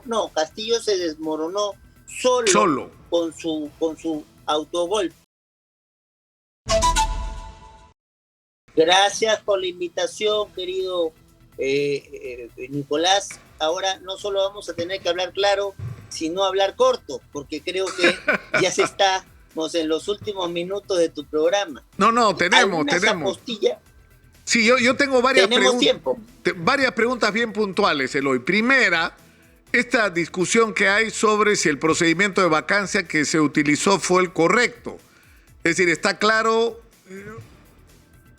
no, Castillo se desmoronó solo. Con su autogolpe. Gracias por la invitación, querido Nicolás. Ahora no solo vamos a tener que hablar claro, sino hablar corto, porque creo que ya estamos en los últimos minutos de tu programa. No, tenemos. Apostilla? Sí, yo tengo varias preguntas bien puntuales, Eloy. Primera, esta discusión que hay sobre si el procedimiento de vacancia que se utilizó fue el correcto. Es decir, está claro,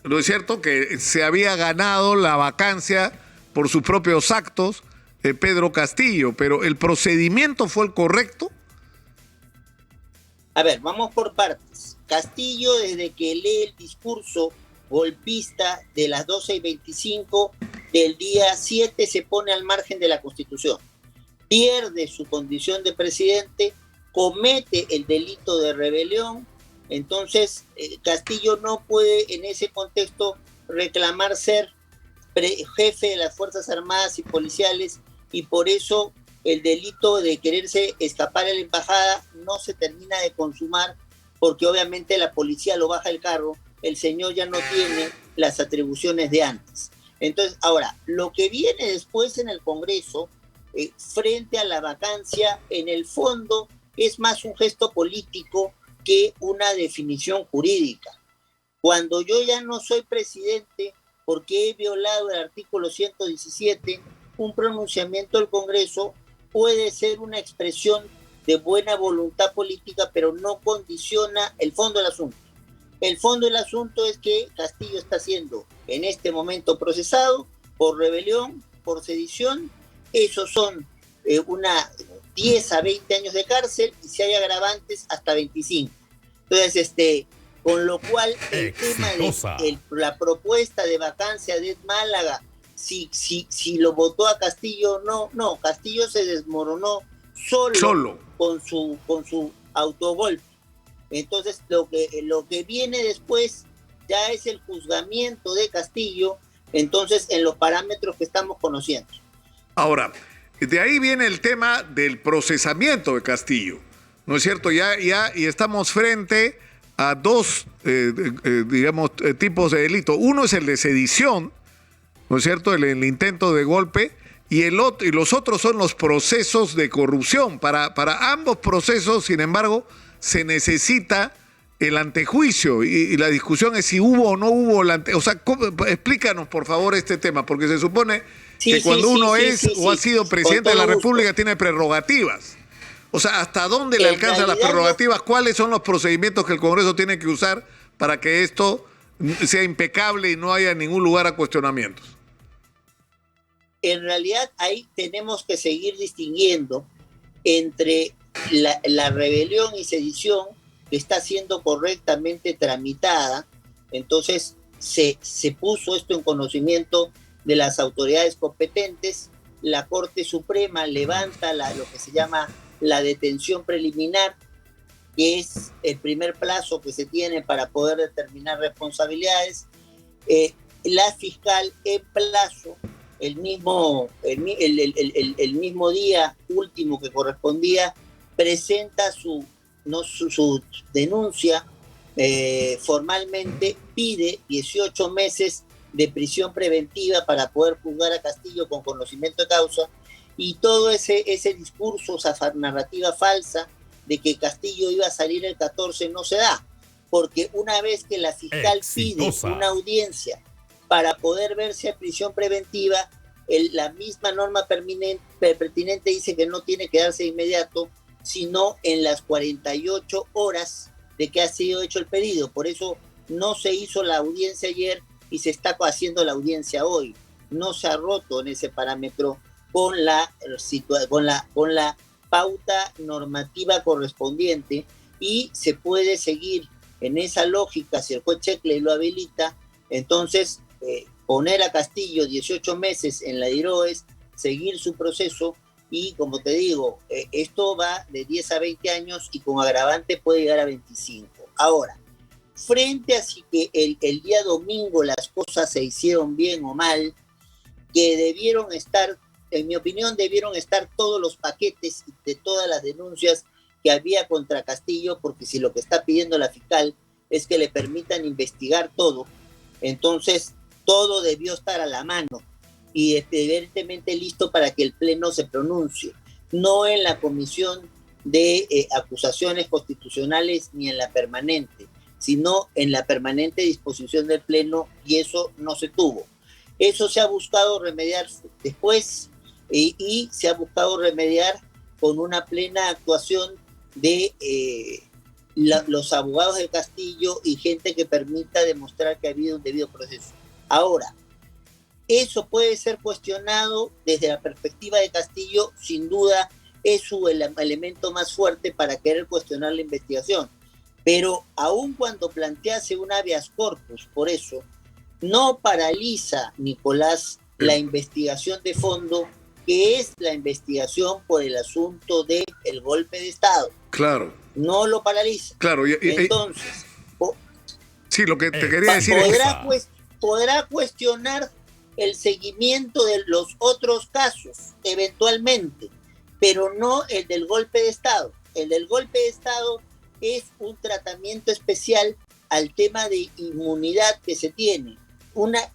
¿no es cierto?, que se había ganado la vacancia por sus propios actos Pedro Castillo, pero ¿el procedimiento fue el correcto? A ver, vamos por partes. Castillo, desde que lee el discurso golpista de las 12:25 del día 7, se pone al margen de la Constitución. Pierde su condición de presidente, comete el delito de rebelión. Entonces, Castillo no puede en ese contexto reclamar ser jefe de las Fuerzas Armadas y Policiales, y por eso el delito de quererse escapar a la embajada no se termina de consumar, porque obviamente la policía lo baja del carro, el señor ya no tiene las atribuciones de antes. Entonces, ahora, lo que viene después en el Congreso, frente a la vacancia, en el fondo es más un gesto político que una definición jurídica. Cuando yo ya no soy presidente porque he violado el artículo 117, un pronunciamiento del Congreso puede ser una expresión de buena voluntad política, pero no condiciona el fondo del asunto. El fondo del asunto es que Castillo está siendo en este momento procesado por rebelión, por sedición. Esos son 10 a 20 años de cárcel, y si hay agravantes hasta 25. Entonces, con lo cual el tema de la propuesta de vacancia de Ed Málaga, si lo votó a Castillo, no, Castillo se desmoronó solo. con su autogolpe. Entonces, lo que viene después ya es el juzgamiento de Castillo, entonces, en los parámetros que estamos conociendo. Ahora, de ahí viene el tema del procesamiento de Castillo, ¿no es cierto? Y estamos frente a dos, tipos de delito. Uno es el de sedición, ¿no es cierto?, el intento de golpe, y los otros son los procesos de corrupción. Para ambos procesos, sin embargo, se necesita el antejuicio, y la discusión es si hubo o no hubo o sea, explícanos por favor este tema, porque se supone que cuando uno ha sido presidente de la República tiene prerrogativas. O sea, ¿hasta dónde le alcanzan las prerrogativas? ¿Cuáles son los procedimientos que el Congreso tiene que usar para que esto sea impecable y no haya ningún lugar a cuestionamientos? En realidad ahí tenemos que seguir distinguiendo entre la rebelión y sedición, que está siendo correctamente tramitada. Entonces se puso esto en conocimiento de las autoridades competentes. La Corte Suprema levanta lo que se llama la detención preliminar, que es el primer plazo que se tiene para poder determinar responsabilidades. La fiscal en plazo, el mismo día último que correspondía, presenta su denuncia formalmente, pide 18 meses de prisión preventiva para poder juzgar a Castillo con conocimiento de causa, y todo ese discurso, esa narrativa falsa de que Castillo iba a salir el 14 no se da, porque una vez que la fiscal pide una audiencia para poder verse a prisión preventiva, la misma norma pertinente dice que no tiene que darse de inmediato, sino en las 48 horas de que ha sido hecho el pedido. Por eso no se hizo la audiencia ayer y se está haciendo la audiencia hoy. No se ha roto en ese parámetro con la pauta normativa correspondiente, y se puede seguir en esa lógica si el juez Checle lo habilita. Entonces, poner a Castillo 18 meses en la DIROES, seguir su proceso, y como te digo, esto va de 10 a 20 años y con agravante puede llegar a 25. Ahora, frente a si que el día domingo las cosas se hicieron bien o mal, que debieron estar en mi opinión, debieron estar todos los paquetes de todas las denuncias que había contra Castillo, porque si lo que está pidiendo la fiscal es que le permitan investigar todo, entonces todo debió estar a la mano y evidentemente listo para que el Pleno se pronuncie, no en la comisión de acusaciones constitucionales ni en la permanente, sino en la permanente disposición del Pleno, y eso no se tuvo. Eso se ha buscado remediar después y se ha buscado remediar con una plena actuación de los abogados de Castillo y gente que permita demostrar que ha habido un debido proceso. Ahora, eso puede ser cuestionado desde la perspectiva de Castillo, sin duda es su elemento más fuerte para querer cuestionar la investigación. Pero aun cuando plantease un habeas corpus, por eso, no paraliza, Nicolás, la investigación de fondo, que es la investigación por el asunto del golpe de Estado. Claro. No lo paraliza. Claro. Entonces, sí, lo que te quería decir es... podrá cuestionar el seguimiento de los otros casos, eventualmente, pero no el del golpe de Estado. El del golpe de Estado es un tratamiento especial al tema de inmunidad que se tiene.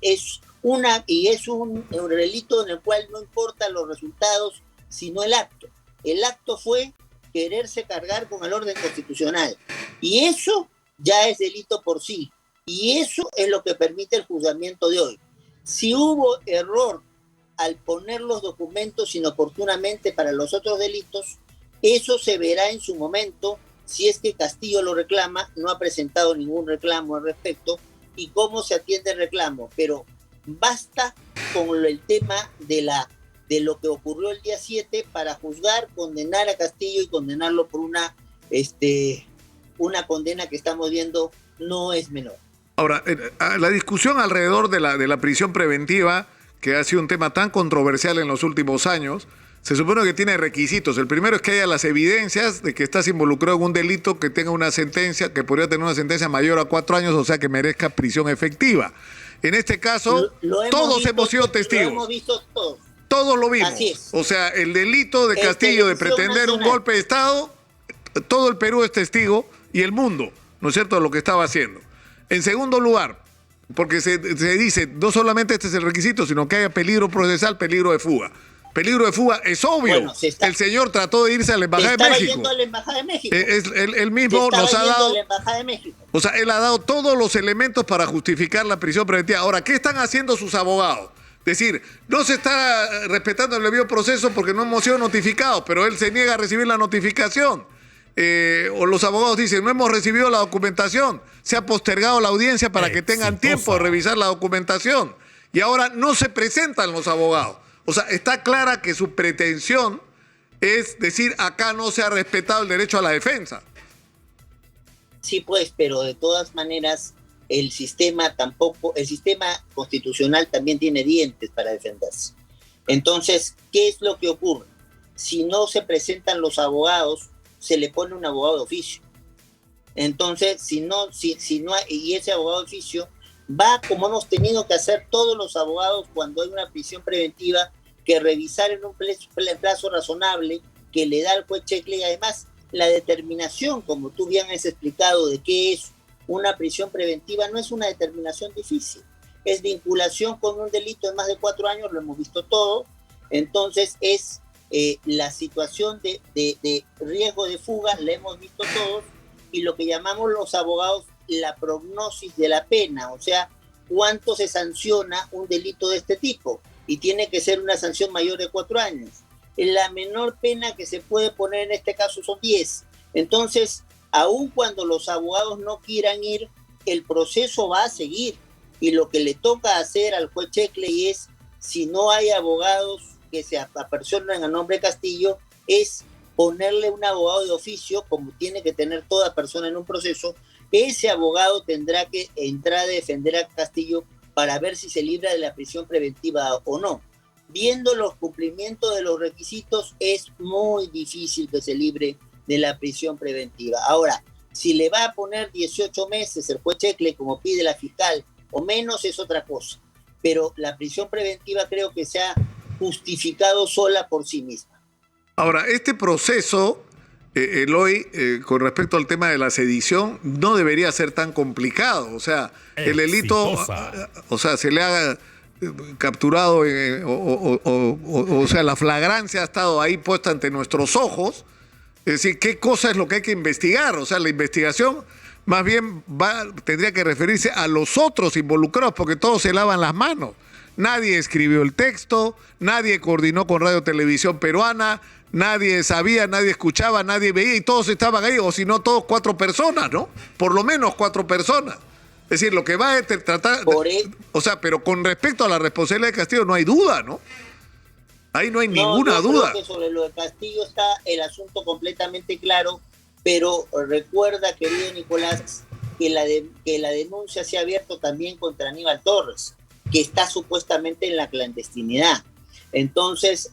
Es un delito en el cual no importan los resultados, sino el acto. El acto fue quererse cargar con el orden constitucional. Y eso ya es delito por sí. Y eso es lo que permite el juzgamiento de hoy. Si hubo error al poner los documentos inoportunamente para los otros delitos, eso se verá en su momento, si es que Castillo lo reclama. No ha presentado ningún reclamo al respecto, y cómo se atiende el reclamo. Pero basta con el tema de lo que ocurrió el día 7 para juzgar, condenar a Castillo y condenarlo por una condena que estamos viendo no es menor. Ahora, la discusión alrededor de la prisión preventiva, que ha sido un tema tan controversial en los últimos años, se supone que tiene requisitos. El primero es que haya las evidencias de que estás involucrado en un delito que tenga una sentencia, que podría tener una sentencia mayor a 4 años, o sea que merezca prisión efectiva. En este caso, todos hemos sido testigos. Lo hemos visto todos. Todos lo vimos. Así es. O sea, el delito de Castillo de pretender un golpe de Estado, todo el Perú es testigo y el mundo, ¿no es cierto?, de lo que estaba haciendo. En segundo lugar, porque se dice, no solamente este es el requisito, sino que haya peligro procesal, peligro de fuga. Peligro de fuga es obvio. Bueno, el señor trató de irse a la Embajada de México. Yendo a la Embajada de México. Él mismo nos ha dado... A la Embajada de México. O sea, él ha dado todos los elementos para justificar la prisión preventiva. Ahora, ¿qué están haciendo sus abogados? Es decir, no se está respetando el debido proceso porque no hemos sido notificados, pero él se niega a recibir la notificación. O los abogados dicen, no hemos recibido la documentación, se ha postergado la audiencia para que tengan tiempo de revisar la documentación. Y ahora no se presentan los abogados. O sea, está clara que su pretensión es decir, acá no se ha respetado el derecho a la defensa. Sí, pues, pero de todas maneras, el sistema constitucional también tiene dientes para defenderse. Entonces, ¿qué es lo que ocurre? Si no se presentan los abogados, se le pone un abogado de oficio. Entonces, si no hay, y ese abogado de oficio va, como hemos tenido que hacer todos los abogados cuando hay una prisión preventiva, que revisar en un plazo razonable que le da al juez Checle, y además la determinación, como tú bien has explicado, de qué es una prisión preventiva, no es una determinación difícil. Es vinculación con un delito de más de 4 años, lo hemos visto todo. Entonces es la situación de riesgo de fuga, la hemos visto todos, y lo que llamamos los abogados la prognosis de la pena, o sea, cuánto se sanciona un delito de este tipo, y tiene que ser una sanción mayor de 4 años. La menor pena que se puede poner en este caso son 10. Entonces, aun cuando los abogados no quieran ir, el proceso va a seguir, y lo que le toca hacer al juez Checle es, si no hay abogados que se apersonen a nombre de Castillo, es ponerle un abogado de oficio, como tiene que tener toda persona en un proceso. Ese abogado tendrá que entrar a defender a Castillo para ver si se libra de la prisión preventiva o no. Viendo los cumplimientos de los requisitos, es muy difícil que se libre de la prisión preventiva. Ahora, si le va a poner 18 meses el juez Checle, como pide la fiscal, o menos, es otra cosa. Pero la prisión preventiva creo que se ha justificado sola por sí misma. Ahora, este proceso, Eloy, con respecto al tema de la sedición, no debería ser tan complicado. O sea, el delito, o sea, se le ha capturado, o sea, la flagrancia ha estado ahí puesta ante nuestros ojos. Es decir, ¿qué cosa es lo que hay que investigar? O sea, la investigación más bien tendría que referirse a los otros involucrados, porque todos se lavan las manos. Nadie escribió el texto, nadie coordinó con Radio Televisión Peruana, nadie sabía, nadie escuchaba, nadie veía, y todos estaban ahí, o si no, todos 4 personas, ¿no? Por lo menos 4 personas. Es decir, lo que va a tratar... O sea, pero con respecto a la responsabilidad de Castillo no hay duda, ¿no? Ahí no hay ninguna duda. Creo que sobre lo de Castillo está el asunto completamente claro, pero recuerda, querido Nicolás, que la denuncia se ha abierto también contra Aníbal Torres, que está supuestamente en la clandestinidad. Entonces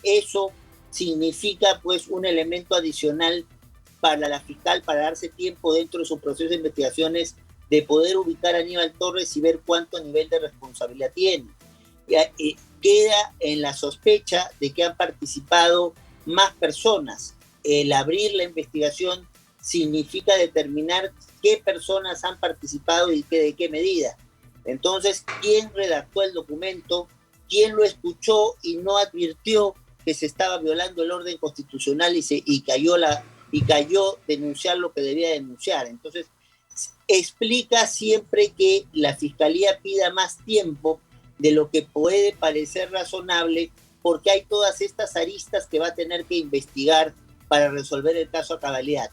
eso significa pues un elemento adicional para la fiscal, para darse tiempo dentro de su proceso de investigaciones de poder ubicar a Aníbal Torres y ver cuánto nivel de responsabilidad tiene. Queda en la sospecha de que han participado más personas. El abrir la investigación significa determinar qué personas han participado y de qué medida. Entonces, ¿quién redactó el documento? ¿Quién lo escuchó y no advirtió que se estaba violando el orden constitucional y cayó denunciar lo que debía denunciar? Entonces, explica siempre que la Fiscalía pida más tiempo de lo que puede parecer razonable, porque hay todas estas aristas que va a tener que investigar para resolver el caso a cabalidad.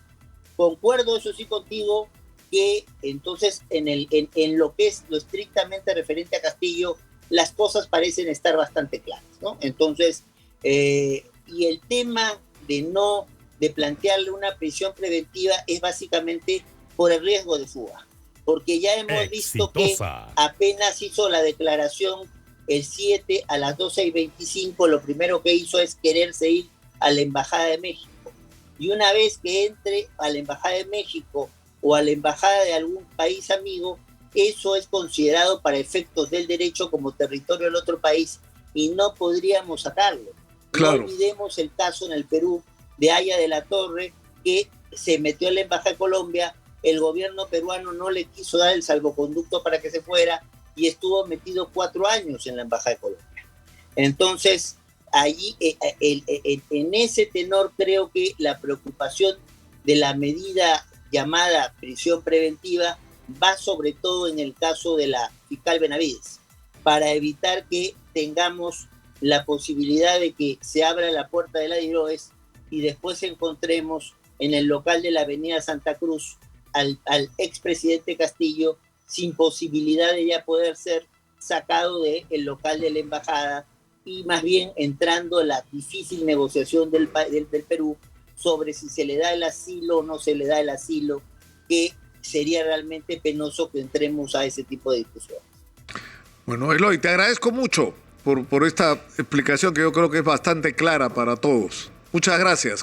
Concuerdo, eso sí, contigo, que entonces en lo que es lo estrictamente referente a Castillo, las cosas parecen estar bastante claras, ¿no? Entonces, y el tema de plantearle una prisión preventiva es básicamente por el riesgo de fuga, porque ya hemos visto que apenas hizo la declaración el 7 a las 12:25, lo primero que hizo es quererse ir a la Embajada de México. Y una vez que entre a la Embajada de México o a la Embajada de algún país amigo, eso es considerado para efectos del derecho como territorio del otro país y no podríamos sacarlo. Claro. No olvidemos el caso en el Perú de Aya de la Torre, que se metió en la Embajada de Colombia, el gobierno peruano no le quiso dar el salvoconducto para que se fuera y estuvo metido 4 años en la Embajada de Colombia. Entonces, allí, en ese tenor, creo que la preocupación de la medida llamada prisión preventiva va sobre todo en el caso de la fiscal Benavides, para evitar que tengamos la posibilidad de que se abra la puerta de la Diroes y después encontremos en el local de la Avenida Santa Cruz al expresidente Castillo sin posibilidad de ya poder ser sacado del local de la embajada y más bien entrando a la difícil negociación del Perú sobre si se le da el asilo o no se le da el asilo, que sería realmente penoso que entremos a ese tipo de discusiones. Bueno, Eloy, te agradezco mucho por esta explicación que yo creo que es bastante clara para todos. Muchas gracias.